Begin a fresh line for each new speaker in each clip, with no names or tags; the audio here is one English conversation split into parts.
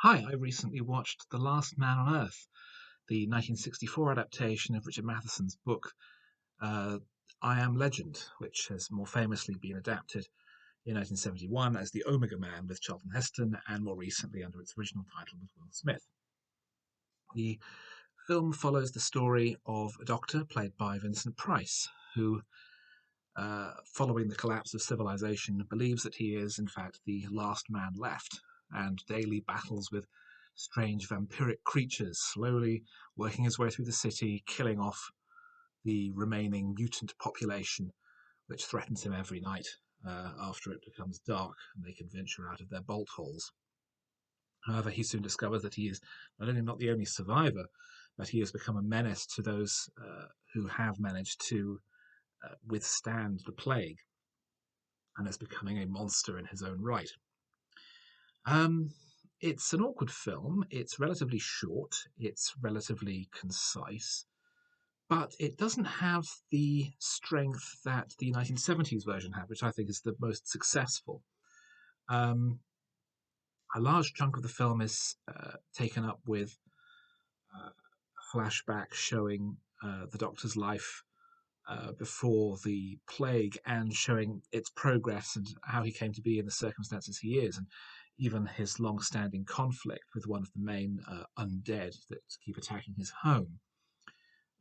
Hi, I recently watched The Last Man on Earth, the 1964 adaptation of Richard Matheson's book uh, I Am Legend, which has more famously been adapted in 1971 as The Omega Man with Charlton Heston, and more recently under its original title with Will Smith. The film follows the story of a doctor played by Vincent Price, who, following the collapse of civilization, believes that he is, in fact, the last man left, and daily battles with strange vampiric creatures, slowly working his way through the city, killing off the remaining mutant population, which threatens him every night after it becomes dark and they can venture out of their bolt holes. However, he soon discovers that he is not only not the only survivor, but he has become a menace to those who have managed to withstand the plague and is becoming a monster in his own right. Um, it's an awkward film. It's relatively short. It's relatively concise, but it doesn't have the strength that the 1970s version had, which I think is the most successful. Um, a large chunk of the film is taken up with uh, flashbacks showing the Doctor's life before the plague and showing its progress and how he came to be in the circumstances he is, and even his long-standing conflict with one of the main undead that keep attacking his home.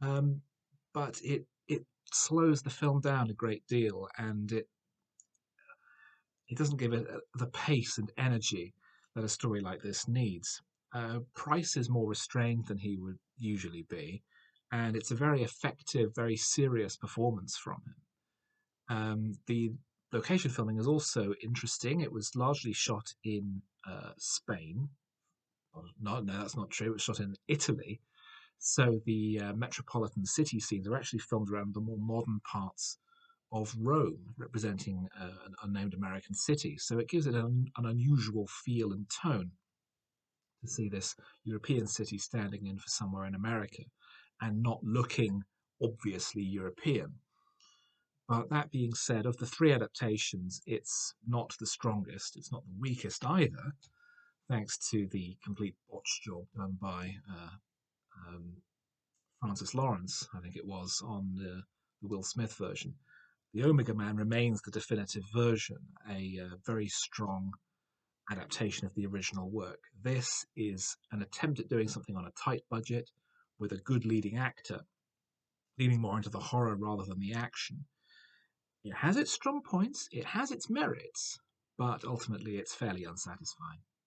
Um, but it slows the film down a great deal, and it doesn't give it the pace and energy that a story like this needs. Price is more restrained than he would usually be, and it's a very effective, very serious performance from him. The location filming is also interesting. It was largely shot in Spain. No, that's not true. It was shot in Italy. So the metropolitan city scenes are actually filmed around the more modern parts of Rome, representing an unnamed American city. So it gives it an unusual feel and tone to see this European city standing in for somewhere in America and not looking obviously European. But that being said, of the three adaptations, it's not the strongest. It's not the weakest either, thanks to the complete botch job done by um, Francis Lawrence, I think it was, on the Will Smith version. The Omega Man remains the definitive version, a very strong adaptation of the original work. This is an attempt at doing something on a tight budget with a good leading actor, leaning more into the horror rather than the action. It has its strong points, it has its merits, but ultimately it's fairly unsatisfying.